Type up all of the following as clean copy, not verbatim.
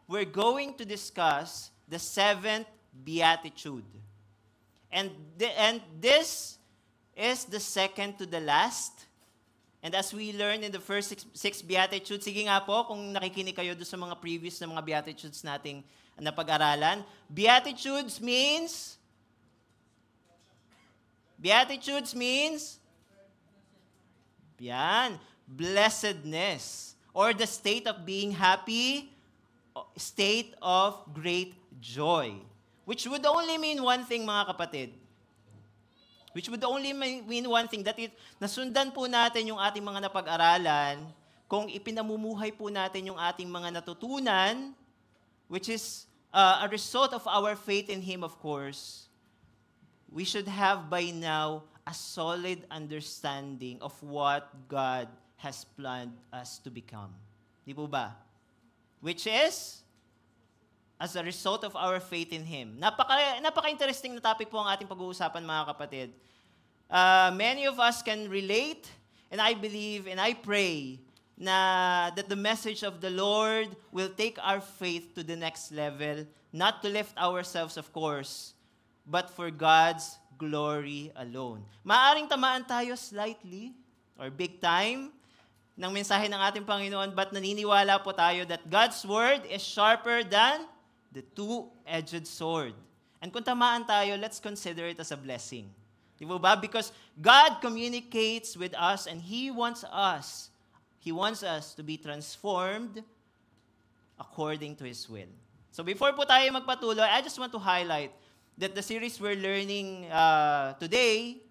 we're going to discuss the seventh beatitude. And this is the second to the last. And as we learned in the first six beatitudes, sige nga po, kung nakikinig kayo doon sa mga previous na mga beatitudes nating napag-aralan, Beatitudes means blessedness, or the state of being happy, state of great joy. Which would only mean one thing, mga kapatid. That nasundan po natin yung ating mga napag-aralan, kung ipinamumuhay po natin yung ating mga natutunan, which is a result of our faith in Him, of course, we should have by now a solid understanding of what God has planned us to become. Di po ba? Which is, as a result of our faith in Him. Napaka-interesting na topic po ang ating pag-uusapan, mga kapatid. Many of us can relate, and I believe and I pray that the message of the Lord will take our faith to the next level, not to lift ourselves, of course, but for God's glory alone. Maaring tamaan tayo slightly or big time ng mensahe ng ating Panginoon, but naniniwala po tayo that God's Word is sharper than the two-edged sword. And kung tamaan tayo, let's consider it as a blessing. Di ba? Because God communicates with us and He wants us to be transformed according to His will. So before po tayo magpatuloy, I just want to highlight that the series we're learning today,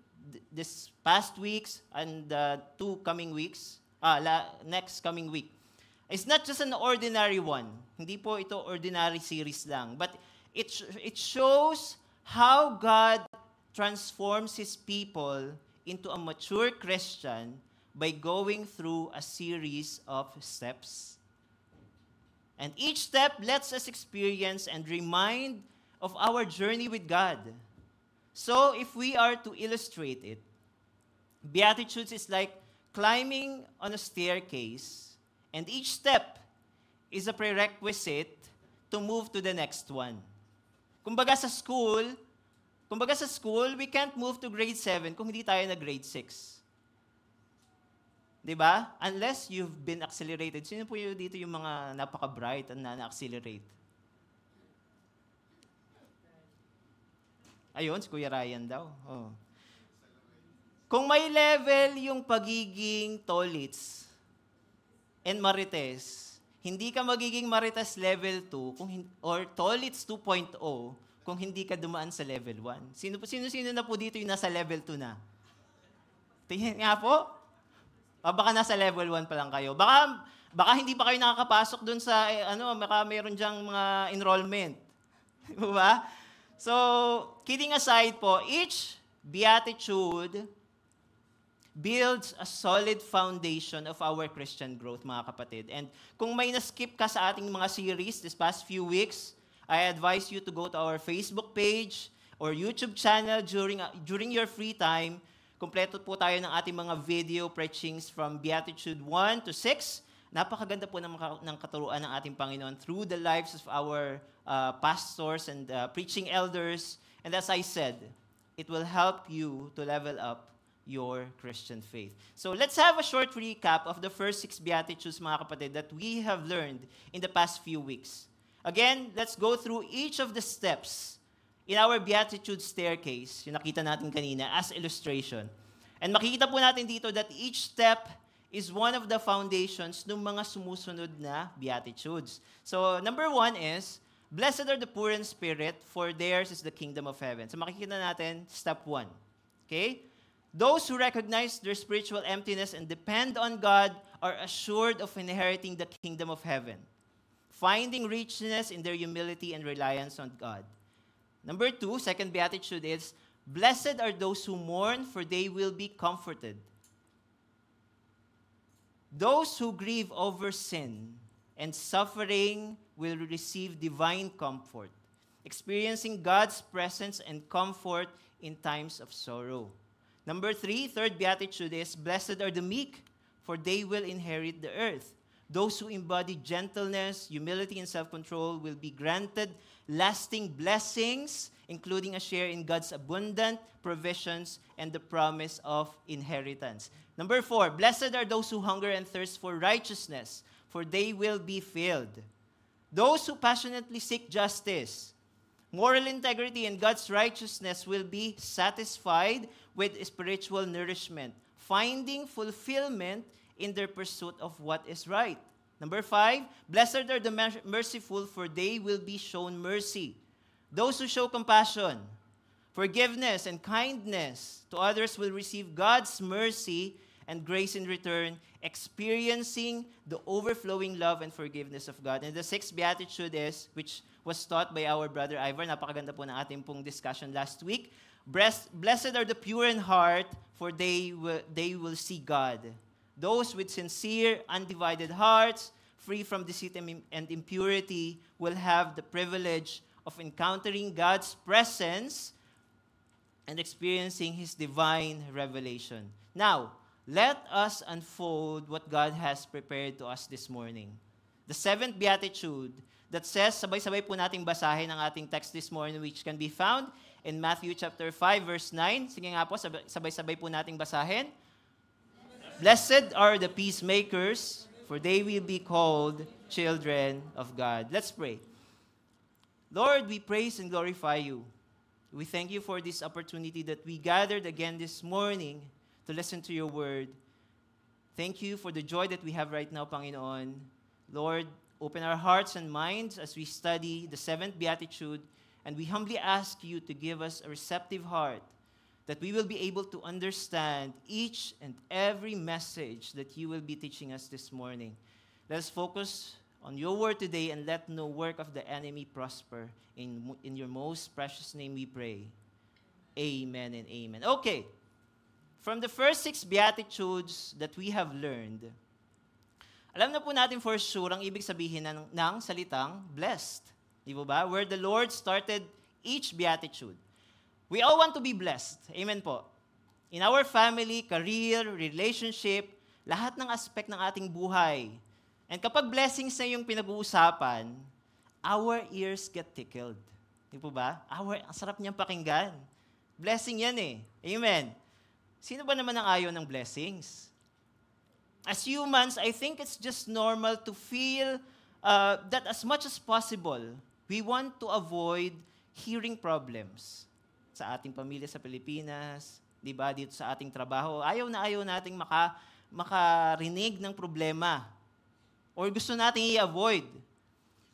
this past weeks, and two coming weeks, next coming week, it's not just an ordinary one. Hindi po ito ordinary series lang. But it shows how God transforms His people into a mature Christian by going through a series of steps. And each step lets us experience and remind of our journey with God. So if we are to illustrate it, Beatitudes is like climbing on a staircase, and each step is a prerequisite to move to the next one. Kumbaga sa school, we can't move to grade 7 kung hindi tayo na grade 6. Diba? Unless you've been accelerated. Sino po yung dito yung mga napaka-bright at na-accelerate? Ayun, si Kuya Ryan daw. Oh. Kung may level yung pagiging tolits and marites, hindi ka magiging marites level 2 or tolits 2.0 kung hindi ka dumaan sa level 1. Sino na po dito yung nasa level 2 na? Tingnan nga po. Baka nasa level 1 pa lang kayo. Baka hindi pa kayo nakakapasok dun sa, baka mayroon dyang mga enrollment. Diba? So, kidding aside po, each beatitude builds a solid foundation of our Christian growth, mga kapatid. And kung may na-skip ka sa ating mga series this past few weeks, I advise you to go to our Facebook page or YouTube channel during your free time. Kompleto po tayo ng ating mga video preachings from Beatitude 1 to 6. Napakaganda po ng katuruan ng ating Panginoon through the lives of our pastors and preaching elders. And as I said, it will help you to level up your Christian faith. So let's have a short recap of the first 6 Beatitudes, mga kapatid, that we have learned in the past few weeks. Again, let's go through each of the steps in our Beatitude staircase, yung nakita natin kanina, as illustration. And makikita po natin dito that each step is one of the foundations ng mga sumusunod na Beatitudes. So, number 1 is, blessed are the poor in spirit, for theirs is the kingdom of heaven. So, makikita natin, step 1. Okay? Those who recognize their spiritual emptiness and depend on God are assured of inheriting the kingdom of heaven, finding richness in their humility and reliance on God. Number 2, second beatitude is, blessed are those who mourn, for they will be comforted. Those who grieve over sin and suffering will receive divine comfort, experiencing God's presence and comfort in times of sorrow. Number 3, third beatitude is, blessed are the meek, for they will inherit the earth. Those who embody gentleness, humility, and self-control will be granted lasting blessings, including a share in God's abundant provisions and the promise of inheritance. Number 4, blessed are those who hunger and thirst for righteousness, for they will be filled. Those who passionately seek justice, moral integrity, and God's righteousness will be satisfied with spiritual nourishment, finding fulfillment in their pursuit of what is right. Number 5, blessed are the merciful, for they will be shown mercy. Those who show compassion, forgiveness, and kindness to others will receive God's mercy and grace in return, experiencing the overflowing love and forgiveness of God. And the 6th beatitude is, which was taught by our brother Ivor, napakaganda po ng ating pong discussion last week, blessed are the pure in heart, for they will see God. Those with sincere, undivided hearts, free from deceit and impurity, will have the privilege of encountering God's presence and experiencing His divine revelation. Now, let us unfold what God has prepared to us this morning. The 7th beatitude that says, sabay-sabay po nating basahin ang ating text this morning, which can be found in Matthew chapter 5, verse 9. Sige nga po, sabay-sabay po nating basahin. Blessed are the peacemakers, for they will be called children of God. Let's pray. Lord, we praise and glorify you. We thank you for this opportunity that we gathered again this morning to listen to your word. Thank you for the joy that we have right now, Panginoon. Lord, open our hearts and minds as we study the 7th beatitude, and we humbly ask you to give us a receptive heart, that we will be able to understand each and every message that you will be teaching us this morning. Let us focus on your word today, and let no work of the enemy prosper. In your most precious name we pray. Amen and amen. Okay. From the first 6 beatitudes that we have learned, alam na po natin for sure ang ibig sabihin ng salitang blessed. Di ba? Where the Lord started each beatitude. We all want to be blessed. Amen po. In our family, career, relationship, lahat ng aspect ng ating buhay. And kapag blessings na yung pinag-uusapan, our ears get tickled. Di po ba? Ang sarap niyang pakinggan. Blessing yan eh. Amen. Sino ba naman ang ayaw ng blessings? As humans, I think it's just normal to feel that as much as possible, we want to avoid hearing problems sa ating pamilya sa Pilipinas, di ba, dito sa ating trabaho. Ayaw nating makarinig ng problema. Or gusto nating i-avoid.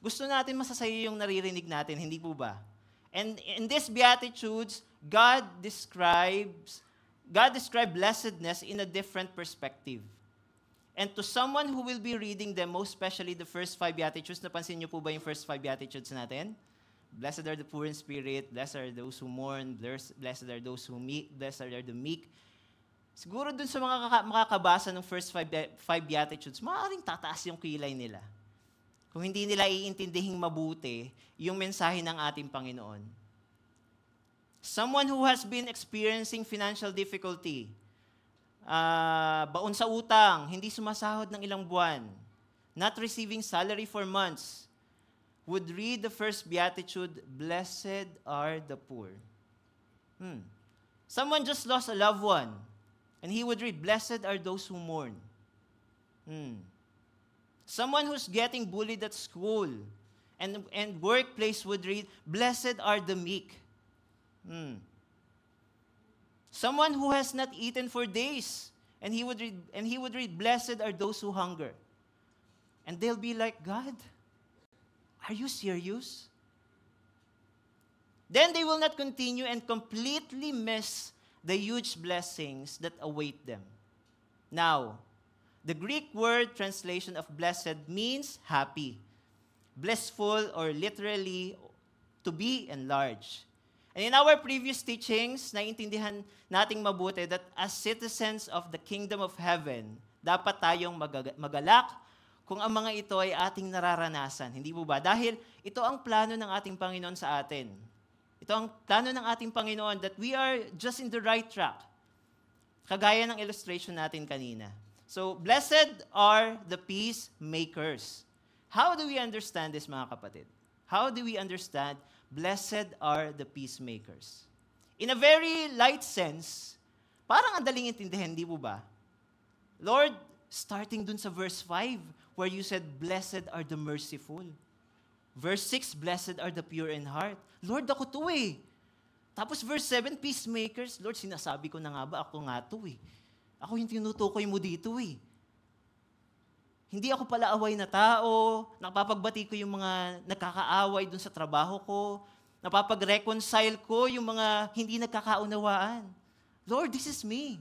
Gusto natin masasaya yung naririnig natin, hindi po ba? And in these Beatitudes, God described blessedness in a different perspective. And to someone who will be reading them, most especially the first 5 Beatitudes, napansin niyo po ba yung first 5 Beatitudes natin? Blessed are the poor in spirit, blessed are those who mourn, blessed are those who meek, blessed are the meek. Siguro dun sa mga makakabasa ng first 5 Beatitudes, maaaring tataas yung kilay nila. Kung hindi nila iintindihing mabuti yung mensahe ng ating Panginoon. Someone who has been experiencing financial difficulty, baon sa utang, hindi sumasahod ng ilang buwan, not receiving salary for months, would read the first beatitude, blessed are the poor. Someone just lost a loved one, and he would read, blessed are those who mourn. Someone who's getting bullied at school and workplace would read, blessed are the meek. Someone who has not eaten for days, and he would read, blessed are those who hunger. And they'll be like, God, are you serious? Then they will not continue and completely miss the huge blessings that await them. Now, the Greek word translation of blessed means happy, blissful, or literally to be enlarged. And in our previous teachings, naiintindihan nating mabuti that as citizens of the kingdom of heaven, dapat tayong magalak kung ang mga ito ay ating nararanasan. Hindi po ba? Dahil ito ang plano ng ating Panginoon sa atin. Ito ang plano ng ating Panginoon that we are just in the right track. Kagaya ng illustration natin kanina. So, blessed are the peacemakers. How do we understand this, mga kapatid? How do we understand blessed are the peacemakers? In a very light sense, parang ang daling intindihin, di po ba? Lord, starting dun sa verse 5, where you said, blessed are the merciful. Verse 6, blessed are the pure in heart. Lord, ako to eh. Tapos verse 7, peacemakers. Lord, sinasabi ko na nga ba, ako nga to eh. Ako yung tinutukoy mo dito eh. Hindi ako pala away na tao, napapagbati ko yung mga nagkakaaway dun sa trabaho ko, napapag-reconcile ko yung mga hindi nagkakaunawaan. Lord, this is me.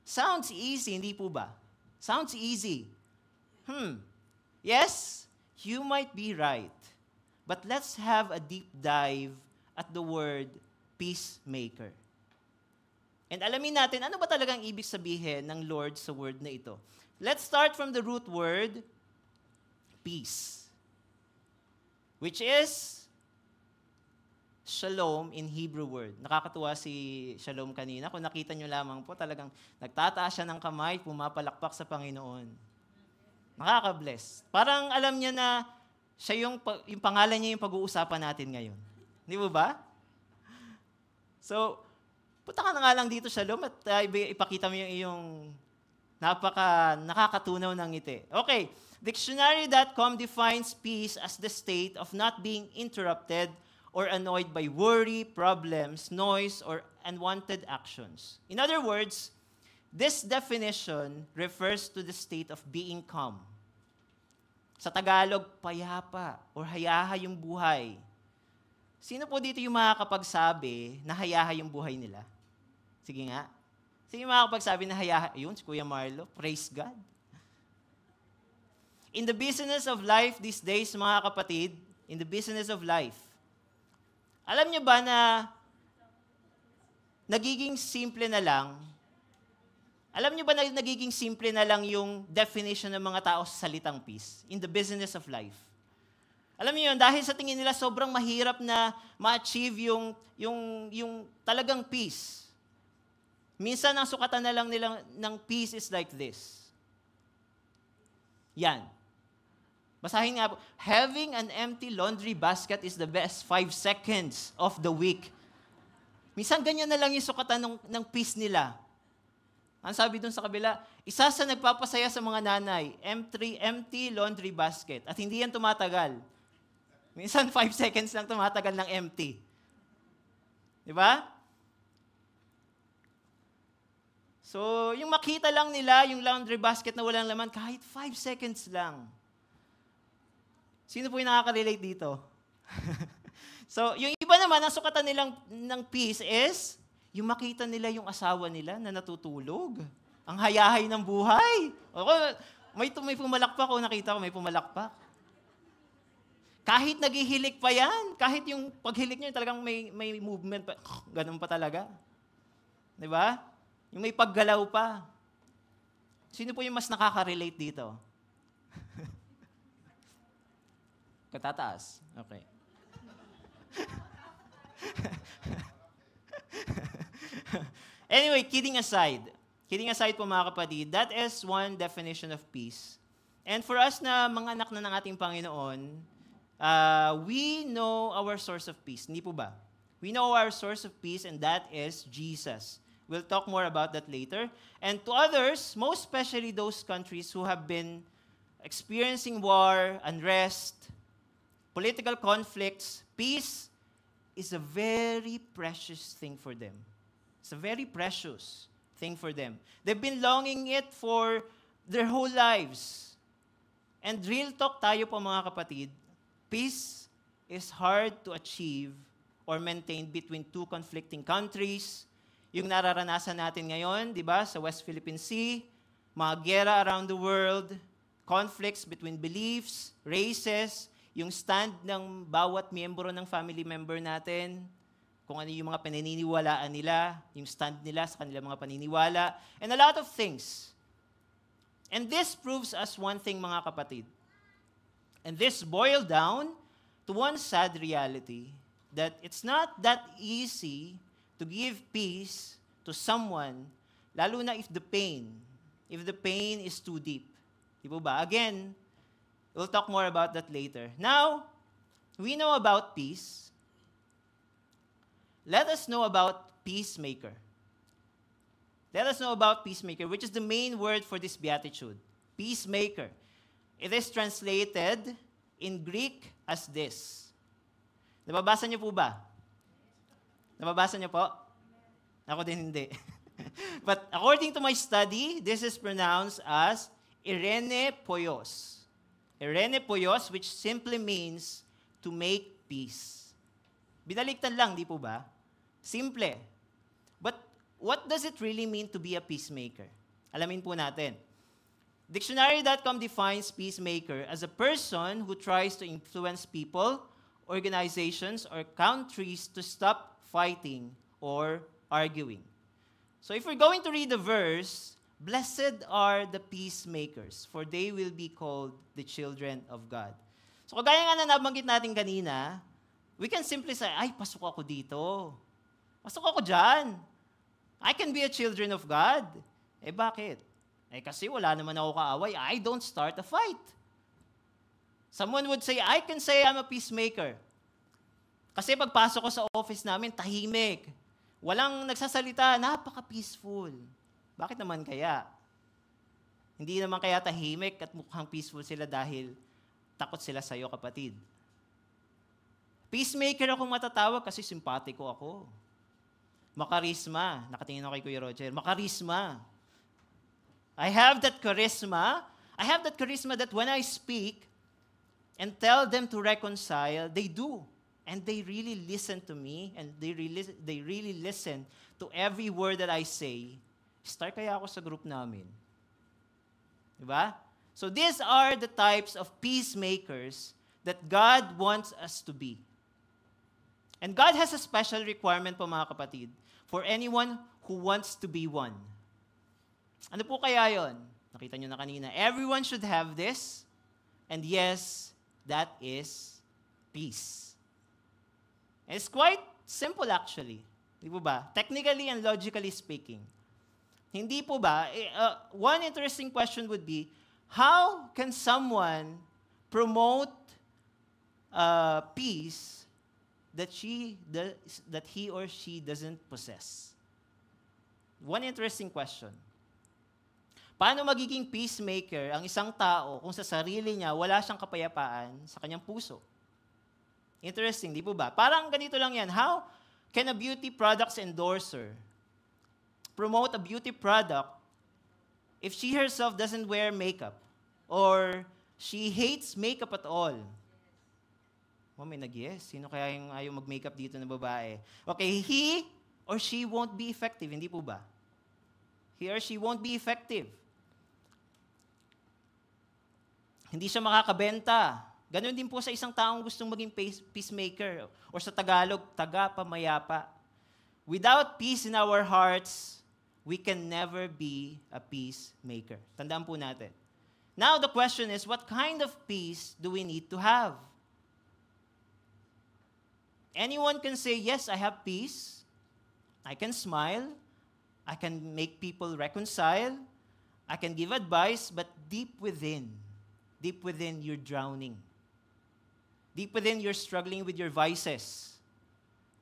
Sounds easy, hindi po ba? Sounds easy. Yes, you might be right. But let's have a deep dive at the word peacemaker. And alamin natin, ano ba talagang ibig sabihin ng Lord sa word na ito? Let's start from the root word, peace, which is shalom in Hebrew word. Nakakatuwa si Shalom kanina. Kung nakita nyo lamang po, talagang nagtataas siya ng kamay, pumapalakpak sa Panginoon. Nakaka-bless. Parang alam niya na siya yung pangalan niya yung pag-uusapan natin ngayon. Di ba ba? So, punta ka na nga lang dito, Shalom, at ipakita mo yung iyong nakakatunaw ng ngiti. Okay, dictionary.com defines peace as the state of not being interrupted or annoyed by worry, problems, noise, or unwanted actions. In other words, this definition refers to the state of being calm. Sa Tagalog, payapa or hayaha yung buhay. Sino po dito yung makakapagsabi na hayaha yung buhay nila? Sige nga. Sino yung makakapagsabi na hayaha? Ayun, si Kuya Marlo. Praise God. In the business of life these days, mga kapatid, in the business of life, alam niyo ba na nagiging simple na lang, yung definition ng mga tao sa salitang peace in the business of life? Alam niyo yun, dahil sa tingin nila sobrang mahirap na ma-achieve yung talagang peace. Minsan, ang sukatan na lang nila ng peace is like this. Yan. Basahin nga po, having an empty laundry basket is the best 5 seconds of the week. Minsan, ganyan na lang yung sukatan ng peace nila. Ang sabi dun sa kabila, isa sa nagpapasaya sa mga nanay, empty laundry basket. At hindi yan tumatagal. Minsan, 5 seconds lang tumatagal ng empty. Di ba? So, yung makita lang nila, yung laundry basket na walang laman, kahit 5 seconds lang. Sino po yung nakaka-relate dito? So, yung iba naman, ang sukatan nilang ng peace is, yung makita nila yung asawa nila na natutulog. Ang hayahay ng buhay. May pumalakpak o nakita ko may pumalakpak. Kahit naghihilik pa yan, kahit yung paghilik niya talagang may movement pa, ganun pa talaga. Di ba? Yung may paggalaw pa. Sino po yung mas nakaka-relate dito? Katataas. Okay. Anyway, kidding aside po mga kapatid, that is one definition of peace. And for us na mga anak na ng ating Panginoon, we know our source of peace. Hindi po ba? We know our source of peace and that is Jesus. We'll talk more about that later. And to others, most especially those countries who have been experiencing war, unrest, political conflicts, peace is a very precious thing for them. It's a very precious thing for them. They've been longing it for their whole lives. And real talk tayo po mga kapatid, peace is hard to achieve or maintain between two conflicting countries. Yung nararanasan natin ngayon, di ba, sa West Philippine Sea, mga gera around the world, conflicts between beliefs, races, yung stand ng bawat miyembro ng family member natin, kung ano yung mga paniniwalaan nila, yung stand nila sa kanilang mga paniniwala, and a lot of things. And this proves us one thing, mga kapatid. And this boiled down to one sad reality, that it's not that easy to give peace to someone, lalo na if the pain if the pain is too deep. Di po ba? Again, we'll talk more about that later. Now, we know about peace. Let us know about peacemaker. Let us know about peacemaker, which is the main word for this beatitude. Peacemaker. It is translated in Greek as this. Nababasa niyo po ba? Nababasa niyo po? Ako din hindi. But according to my study, this is pronounced as Irene Poios. Irene Poios, which simply means to make peace. Binaligtad lang, di po ba? Simple. But what does it really mean to be a peacemaker? Alamin po natin. Dictionary.com defines peacemaker as a person who tries to influence people, organizations, or countries to stop fighting or arguing. So if we're going to read the verse, blessed are the peacemakers, for they will be called the children of God. So kagaya nga na nabanggit natin kanina, we can simply say, ay, pasok ako dito. Pasok ako dyan. I can be a children of God. Eh bakit? Eh kasi wala naman ako kaaway. I don't start a fight. Someone would say, I can say I'm a peacemaker. Kasi pagpasok ko sa office namin, tahimik. Walang nagsasalita, napaka-peaceful. Bakit naman kaya? Hindi naman kaya tahimik at mukhang peaceful sila dahil takot sila sa'yo, kapatid. Peacemaker akong matatawag kasi simpatiko ako. Makarisma. Nakatingin ako kay Kuya Roger. Makarisma. I have that charisma. I have that charisma that when I speak and tell them to reconcile, they do. And they really listen to me, and they really listen to every word that I say. Start kaya ako sa group namin. Diba? So these are the types of peacemakers that God wants us to be. And God has a special requirement po, mga kapatid, for anyone who wants to be one. Ano po kaya yon? Nakita nyo na kanina. Everyone should have this. And yes, that is peace. It's quite simple actually. Di po ba? Technically and logically speaking. Hindi po ba? One interesting question would be, how can someone promote peace that he or she doesn't possess? One interesting question. Paano magiging peacemaker ang isang tao kung sa sarili niya wala siyang kapayapaan sa kanyang puso? Interesting, di po ba? Parang ganito lang yan. How can a beauty products endorser promote a beauty product if she herself doesn't wear makeup or she hates makeup at all? Oh, may nag-yes. Sino kaya yung ayaw mag-makeup dito na babae? Okay, he or she won't be effective, hindi po ba? He or she won't be effective. Hindi siya makakabenta. Ganon din po sa isang taong gustong maging peacemaker or sa Tagalog, taga-pamayapa. Without peace in our hearts, we can never be a peacemaker. Tandaan po natin. Now the question is, what kind of peace do we need to have? Anyone can say, yes, I have peace. I can smile. I can make people reconcile. I can give advice, but deep within, you're drowning. Deep within, you're struggling with your vices.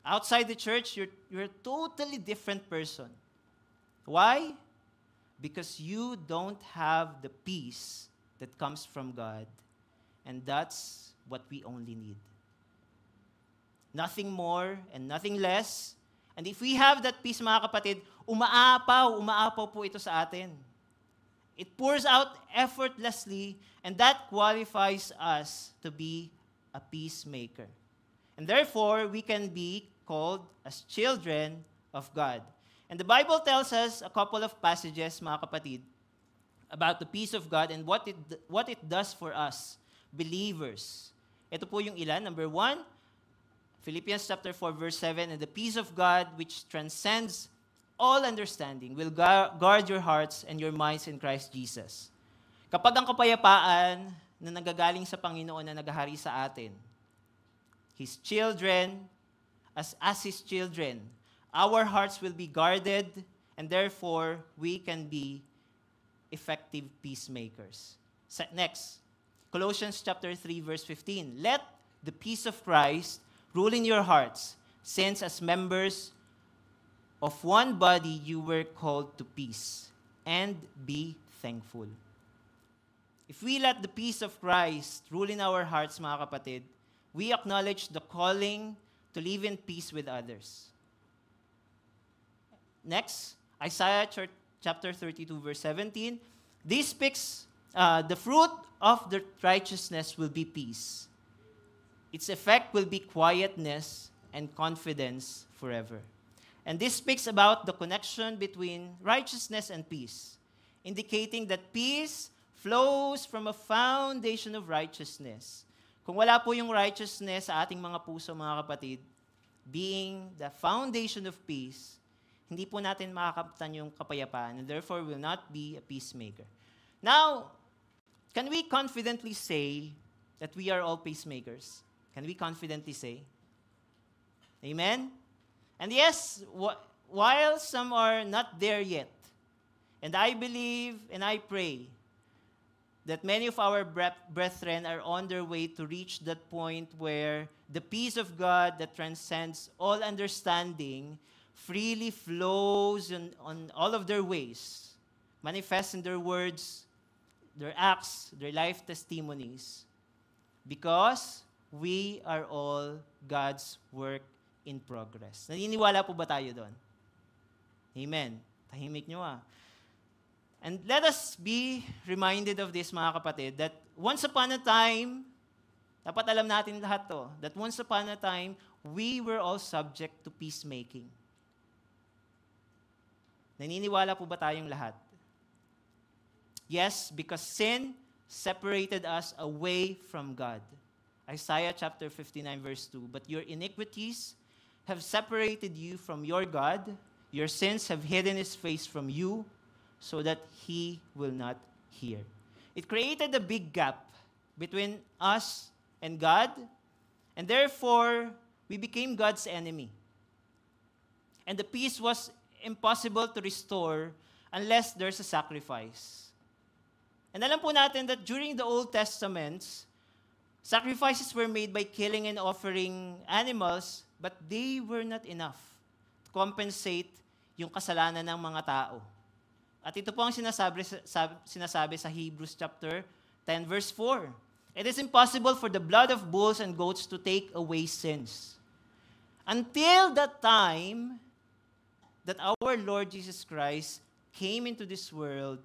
Outside the church, you're a totally different person. Why? Because you don't have the peace that comes from God. And that's what we only need. Nothing more and nothing less. And if we have that peace, mga kapatid, umaapaw po ito sa atin. It pours out effortlessly, and that qualifies us to be a peacemaker. And therefore, we can be called as children of God. And the Bible tells us a couple of passages, mga kapatid, about the peace of God and what it does for us, believers. Ito po yung ilan. Number 1, Philippians chapter 4, verse 7, and the peace of God, which transcends all understanding, will guard your hearts and your minds in Christ Jesus. Kapag ang kapayapaan na nagagaling sa Panginoon na naghahari sa atin, His children, as His children, our hearts will be guarded, and therefore, we can be effective peacemakers. Next, Colossians chapter 3, verse 15. Let the peace of Christ rule in your hearts, since as members of one body you were called to peace, and be thankful. If we let the peace of Christ rule in our hearts, mga kapatid, we acknowledge the calling to live in peace with others. Next, Isaiah chapter 32, verse 17. This speaks, the fruit of the righteousness will be peace. Its effect will be quietness and confidence forever. And this speaks about the connection between righteousness and peace, indicating that peace flows from a foundation of righteousness. Kung wala po yung righteousness sa ating mga puso, mga kapatid, being the foundation of peace, hindi po natin makakaptan yung kapayapaan, and therefore will not be a peacemaker. Now, can we confidently say that we are all peacemakers? Can we confidently say? Amen? And yes, while some are not there yet, and I believe and I pray that many of our brethren are on their way to reach that point where the peace of God that transcends all understanding freely flows on all of their ways, manifests in their words, their acts, their life testimonies, because we are all God's work in progress. Naniniwala po ba tayo doon? Amen. Tahimik nyo ah. And let us be reminded of this, mga kapatid, that once upon a time, dapat alam natin lahat to, that once upon a time, we were all subject to peacemaking. Naniniwala po ba tayong lahat? Yes, because sin separated us away from God. Isaiah chapter 59, verse 2, but your iniquities have separated you from your God. Your sins have hidden his face from you, so that he will not hear. It created a big gap between us and God, and therefore, we became God's enemy. And the peace was impossible to restore unless there's a sacrifice. And alam po natin that during the Old Testament, sacrifices were made by killing and offering animals, but they were not enough to compensate yung kasalanan ng mga tao. At ito po ang sinasabi sa Hebrews chapter 10, verse 4. It is impossible for the blood of bulls and goats to take away sins. Until the time that our Lord Jesus Christ came into this world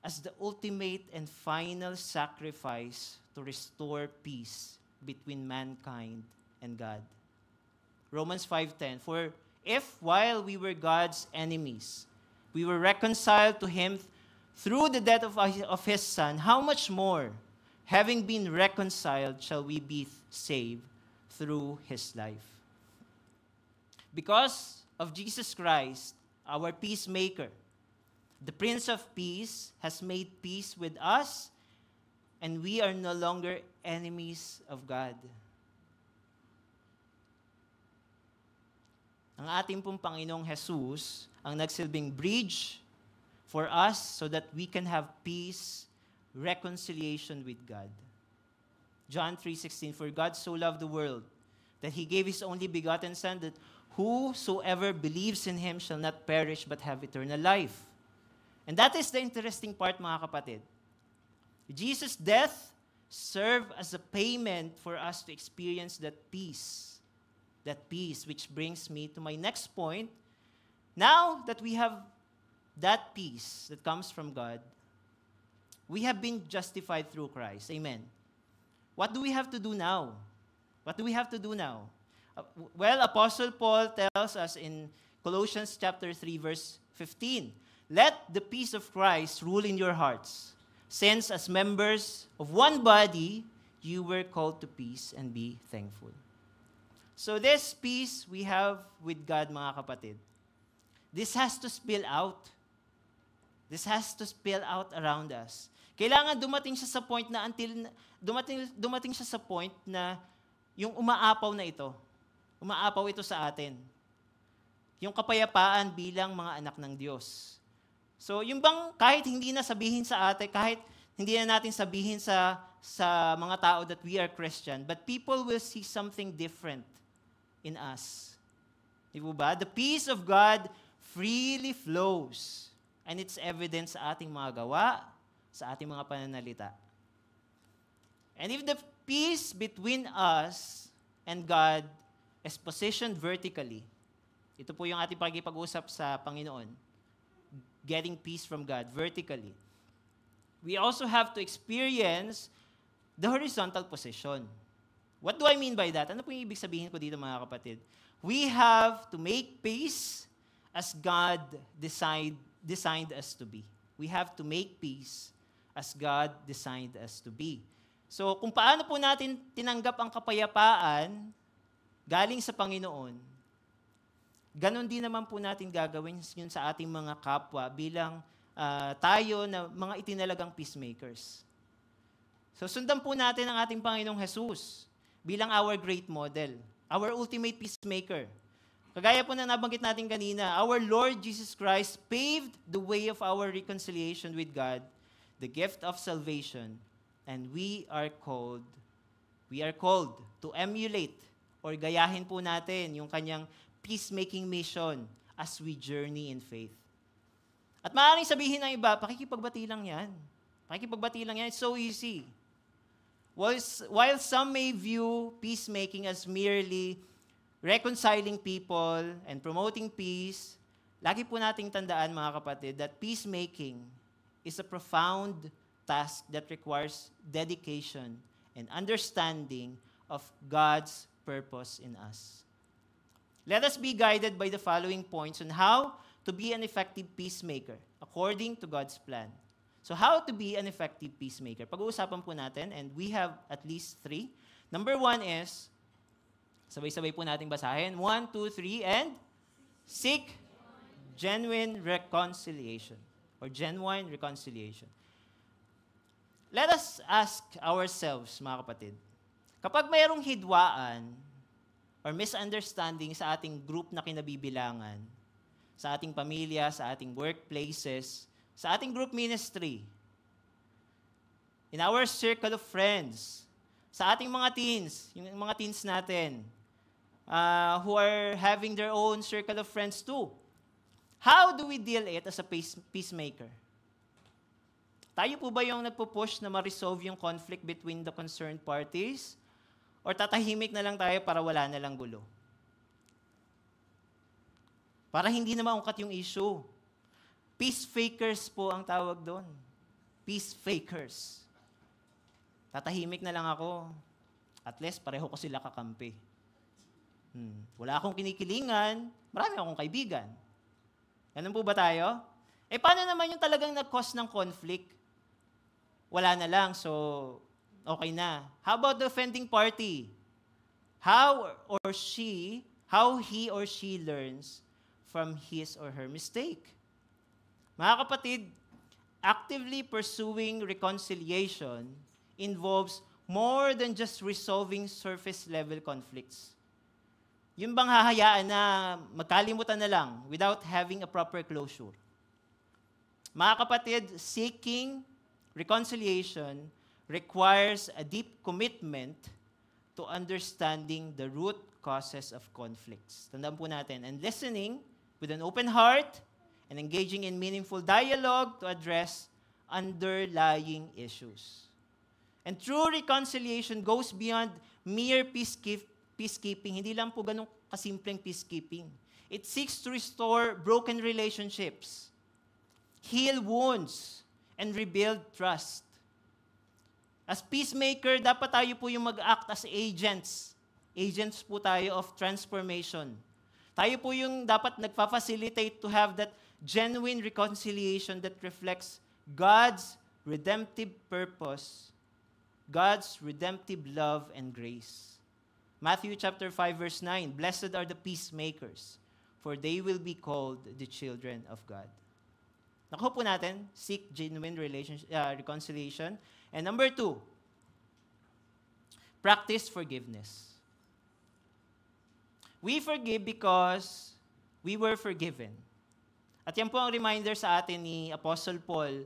as the ultimate and final sacrifice to restore peace between mankind and God. Romans 5:10, for if while we were God's enemies, we were reconciled to him through the death of his Son, how much more, having been reconciled, shall we be saved through his life? Because of Jesus Christ, our peacemaker, the Prince of Peace has made peace with us, and we are no longer enemies of God. Ang ating pong Panginoong Jesus ang nagsilbing bridge for us so that we can have peace, reconciliation with God. John 3:16, for God so loved the world that he gave his only begotten Son, that whosoever believes in him shall not perish but have eternal life. And that is the interesting part, mga kapatid. Jesus' death served as a payment for us to experience that peace which brings me to my next point. Now that we have that peace that comes from God, we have been justified through Christ. Amen. What do we have to do now? What do we have to do now? Well, Apostle Paul tells us in Colossians chapter 3, verse 15, let the peace of Christ rule in your hearts, since as members of one body, you were called to peace, and be thankful. So this peace we have with God, mga kapatid, this has to spill out. This has to spill out around us. Kailangan dumating siya sa point na dumating siya sa point na yung umaapaw na ito. Umaapaw ito sa atin. Yung kapayapaan bilang mga anak ng Diyos. So, yung bang kahit hindi na sabihin sa atin, kahit hindi na natin sabihin sa mga tao that we are Christian, but people will see something different in us. Di ba? The peace of God freely flows. And it's evident sa ating mga gawa, sa ating mga pananalita. And if the peace between us and God is positioned vertically, ito po yung ating pag-ipag-usap sa Panginoon, getting peace from God vertically. We also have to experience the horizontal position. What do I mean by that? Ano po yung ibig sabihin ko dito, mga kapatid? We have to make peace as God designed us to be. We have to make peace as God designed us to be. So, kung paano po natin tinanggap ang kapayapaan galing sa Panginoon, ganon din naman po natin gagawin yun sa ating mga kapwa bilang tayo na mga itinalagang peacemakers. So sundan po natin ang ating Panginoong Jesus bilang our great model, our ultimate peacemaker. Kagaya po na nabanggit natin kanina, our Lord Jesus Christ paved the way of our reconciliation with God, the gift of salvation, and we are called to emulate or gayahin po natin yung kanyang peacemaking mission as we journey in faith. At maaaring sabihin ng iba, pakikipagbati lang yan. It's so easy. While some may view peacemaking as merely reconciling people and promoting peace, lagi po nating tandaan, mga kapatid, that peacemaking is a profound task that requires dedication and understanding of God's purpose in us. Let us be guided by the following points on how to be an effective peacemaker according to God's plan. So how to be an effective peacemaker? Pag-uusapan po natin, and we have at least 3. Number 1 is, sabay-sabay po natin basahin, 1, 2, 3, and seek genuine reconciliation or genuine reconciliation. Let us ask ourselves, mga kapatid, kapag mayroong hidwaan or misunderstanding sa ating group na kinabibilangan, sa ating pamilya, sa ating workplaces, sa ating group ministry, in our circle of friends, sa ating mga teens, yung mga teens natin, who are having their own circle of friends too. How do we deal it as a peacemaker? Tayo po ba yung nagpo-push na ma-resolve yung conflict between the concerned parties? Or tatahimik na lang tayo para wala na lang gulo? Para hindi na maungkat yung issue. Peace fakers po ang tawag doon. Peace fakers. Tatahimik na lang ako. At least pareho ko sila kakampi. Wala akong kinikilingan, marami akong kaibigan. Ganun po ba tayo? Paano naman yung talagang nag-cause ng conflict? Wala na lang, so okay na. How about the offending party? How he or she learns from his or her mistake? Mga kapatid, actively pursuing reconciliation involves more than just resolving surface-level conflicts. Yung bang hahayaan na magkalimutan na lang without having a proper closure. Mga kapatid, seeking reconciliation requires a deep commitment to understanding the root causes of conflicts. Tandaan po natin, and listening with an open heart and engaging in meaningful dialogue to address underlying issues. And true reconciliation goes beyond mere peacekeeping. Hindi lang po ganun kasimpleng peacekeeping. It seeks to restore broken relationships, heal wounds, and rebuild trust. As peacemaker, dapat tayo po yung mag-act as agents. Agents po tayo of transformation. Tayo po yung dapat nagpa-facilitate to have that genuine reconciliation that reflects God's redemptive purpose, God's redemptive love and grace. Matthew chapter 5 verse 9, "Blessed are the peacemakers, for they will be called the children of God." Nakuha po natin, seek genuine reconciliation. And number 2, practice forgiveness. We forgive because we were forgiven. At yan po ang reminder sa atin ni Apostle Paul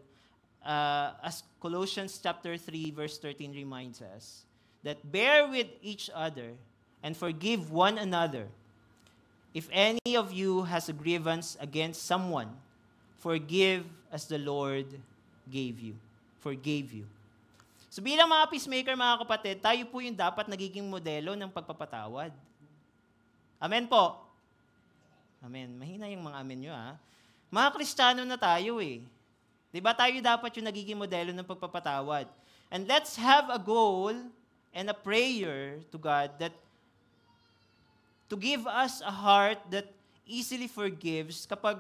as Colossians chapter 3 verse 13 reminds us that bear with each other and forgive one another. If any of you has a grievance against someone, forgive as the Lord forgave you. So bilang mga peacemaker, mga kapatid, tayo po yung dapat nagiging modelo ng pagpapatawad. Amen po. Amen. Mahina yung mga amen nyo, ha? Mga Kristiyano na tayo, eh. Diba tayo dapat yung nagiging modelo ng pagpapatawad. And let's have a goal and a prayer to God that to give us a heart that easily forgives kapag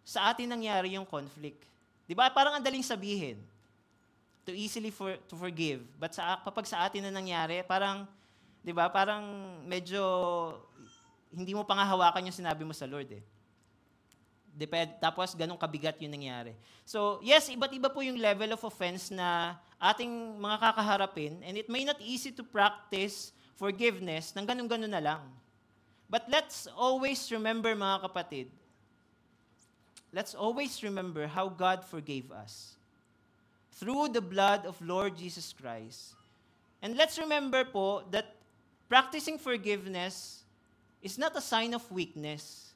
sa atin nangyari yung conflict. Diba? Parang ang daling sabihin to easily to forgive. But kapag sa atin na nangyari, parang, diba? Parang medyo hindi mo pa nga hawakan yung sinabi mo sa Lord, eh. Tapos ganun kabigat yung nangyari. So, yes, iba't iba po yung level of offense na ating mga kakaharapin, and it may not easy to practice forgiveness ng ganun-ganun na lang. But let's always remember, mga kapatid, let's always remember how God forgave us through the blood of Lord Jesus Christ. And let's remember po that practicing forgiveness is not a sign of weakness.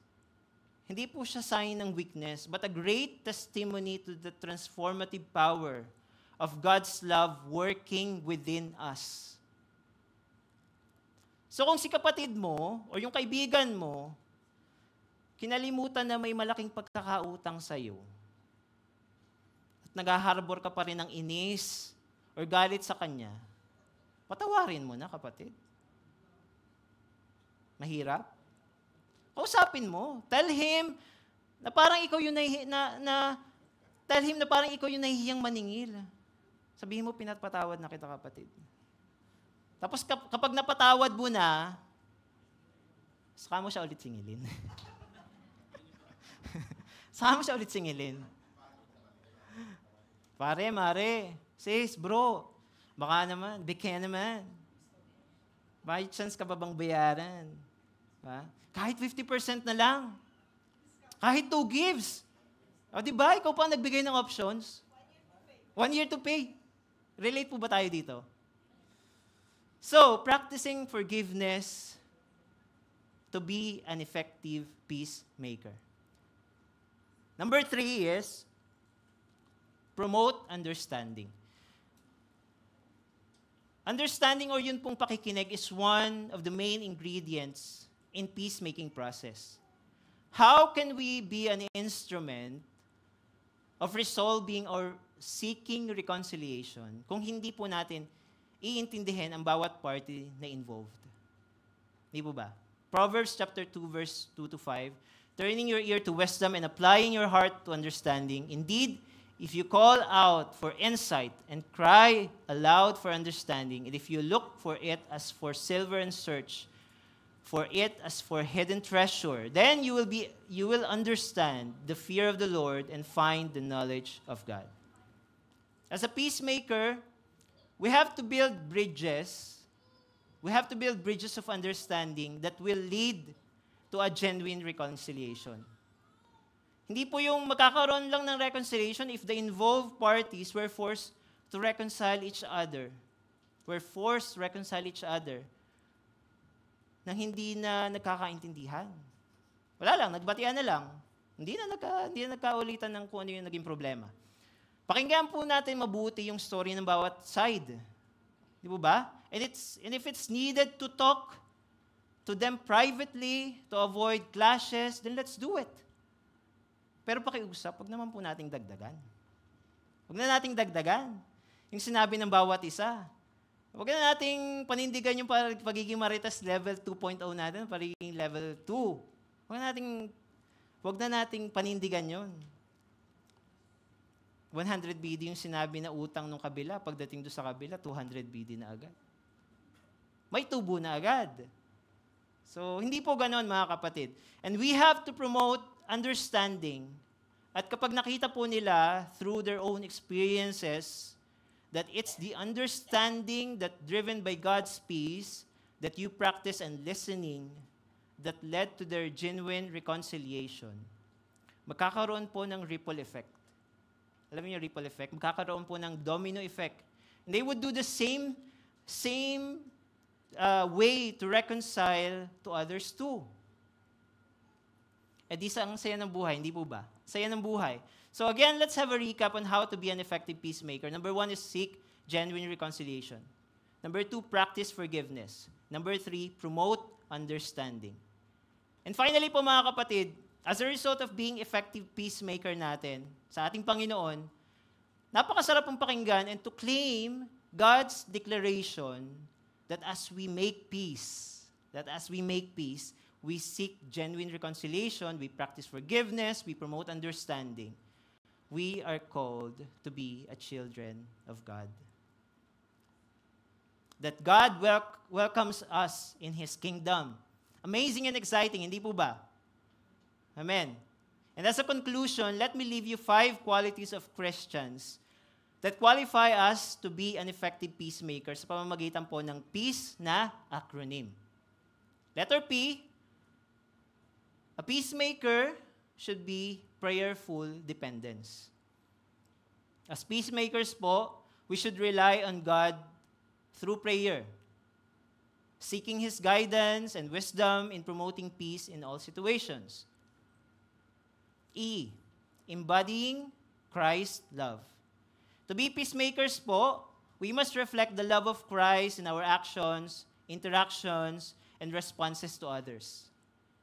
Hindi po siya sign ng weakness, but a great testimony to the transformative power of God's love working within us. So kung si kapatid mo o yung kaibigan mo, kinalimutan na may malaking pagkakautang sa'yo, at naghaharbor ka pa rin ng inis or galit sa kanya, patawarin mo na, kapatid. Mahirap? Kausapin mo. Tell him na parang ikaw yung nahihiyang maningil. Sabihin mo, pinatpatawad na kita, kapatid. Tapos kapag napatawad mo na, saka mo siya ulit singilin. Saka mo siya ulit singilin. Pare, mare, sis, bro, baka naman, bigyan naman. May chance ka ba bang bayaran? Ha? Kahit 50% na lang. Kahit 2 gives. O diba, ikaw pa nagbigay ng options? 1 year to pay. Relate po ba tayo dito? So, practicing forgiveness to be an effective peacemaker. Number 3 is promote understanding. Understanding or yun pong pakikinig is one of the main ingredients in peacemaking process. How can we be an instrument of resolving or seeking reconciliation kung hindi po natin iintindihin ang bawat party na involved? Di po ba? Proverbs chapter 2 verse 2 to 5, turning your ear to wisdom and applying your heart to understanding. Indeed, if you call out for insight and cry aloud for understanding, and if you look for it as for silver and search for it as for hidden treasure, then you will understand the fear of the Lord and find the knowledge of God. As a peacemaker, we have to build bridges. We have to build bridges of understanding that will lead to a genuine reconciliation. Hindi po yung magkakaroon lang ng reconciliation if the involved parties were forced to reconcile each other. Were forced to reconcile each other nang hindi na nagkakaintindihan. Wala lang, nagbatian na lang. Hindi na nagkaulitan ng kung ano yung naging problema. Pakinggan po natin mabuti yung story ng bawat side. Di ba? And if it's needed to talk to them privately to avoid clashes, then let's do it. Pero pakiusap, wag naman po nating dagdagan. Wag na nating dagdagan yung sinabi ng bawat isa. Wag na nating panindigan yung pagiging maritas level 2.0 natin, pagiging level 2. Wag na nating panindigan yon. 100 BD yung sinabi na utang ng kabila, pagdating do sa kabila, 200 BD na agad. May tubo na agad. So, hindi po ganon, mga kapatid. And we have to promote understanding. At kapag nakita po nila through their own experiences that it's the understanding that driven by God's peace that you practice and listening that led to their genuine reconciliation. magkakaroon po ng ripple effect. Alam niyo yung ripple effect? Magkakaroon po ng domino effect. And they would do the same way to reconcile to others too. Eh di ang saya ng buhay, hindi po ba? Saya ng buhay. So again, let's have a recap on how to be an effective peacemaker. Number 1 is seek genuine reconciliation. Number 2, practice forgiveness. Number 3, promote understanding. And finally po mga kapatid, as a result of being effective peacemaker natin sa ating Panginoon, napakasarap pong pakinggan and to claim God's declaration that as we make peace, we seek genuine reconciliation, we practice forgiveness, we promote understanding. We are called to be a children of God. That God welcomes us in His kingdom. Amazing and exciting, hindi po ba? Amen. And as a conclusion, let me leave you 5 qualities of Christians that qualify us to be an effective peacemaker sa pamamagitan po ng peace na acronym. Letter P, a peacemaker should be prayerful dependence. As peacemakers po, we should rely on God through prayer, seeking His guidance and wisdom in promoting peace in all situations. E, embodying Christ's love. To be peacemakers po, we must reflect the love of Christ in our actions, interactions, and responses to others,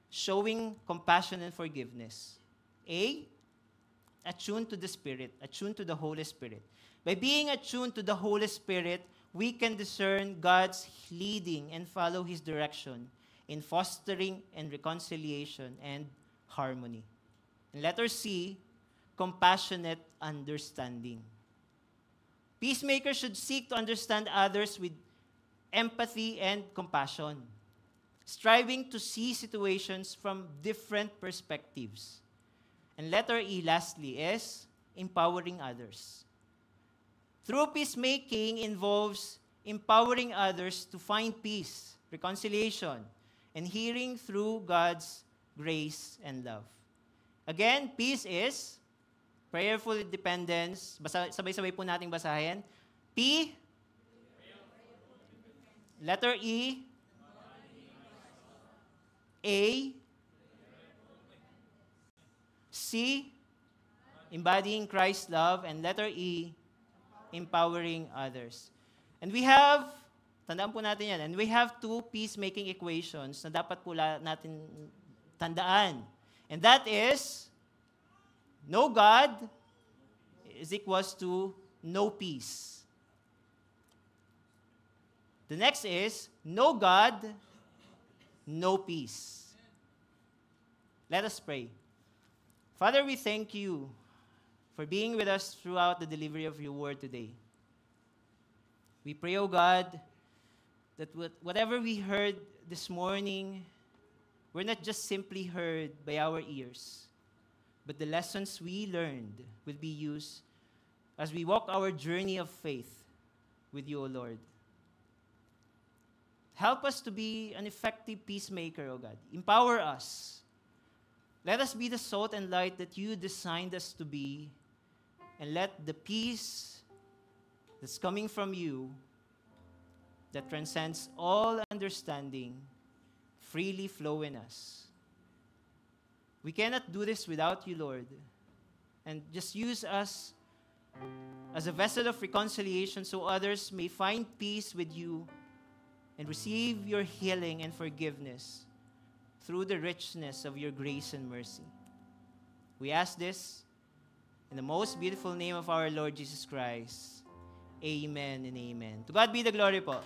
showing compassion and forgiveness. A, attuned to the Spirit, attuned to the Holy Spirit. By being attuned to the Holy Spirit, we can discern God's leading and follow His direction in fostering and reconciliation and harmony. And letter C, compassionate understanding. Peacemakers should seek to understand others with empathy and compassion, striving to see situations from different perspectives. And letter E, lastly, is empowering others. True peacemaking involves empowering others to find peace, reconciliation, and hearing through God's grace and love. Again, peace is prayerful dependence. Sabay-sabay po nating basahin. P, letter E, A, C, embodying Christ's love, and letter E, empowering others. And we have, tandaan po natin yan, and we have 2 peacemaking equations na dapat po natin tandaan. And that is, no God is equals to no peace. The next is, no God, no peace. Let us pray. Father, we thank you for being with us throughout the delivery of your word today. We pray, O God, that whatever we heard this morning, we're not just simply heard by our ears, but the lessons we learned will be used as we walk our journey of faith with you, O Lord. Help us to be an effective peacemaker, O God. Empower us. Let us be the salt and light that you designed us to be, and let the peace that's coming from you, that transcends all understanding, freely flow in us. We cannot do this without you, Lord. And just use us as a vessel of reconciliation so others may find peace with you and receive your healing and forgiveness through the richness of your grace and mercy. We ask this in the most beautiful name of our Lord Jesus Christ. Amen and amen. To God be the glory po.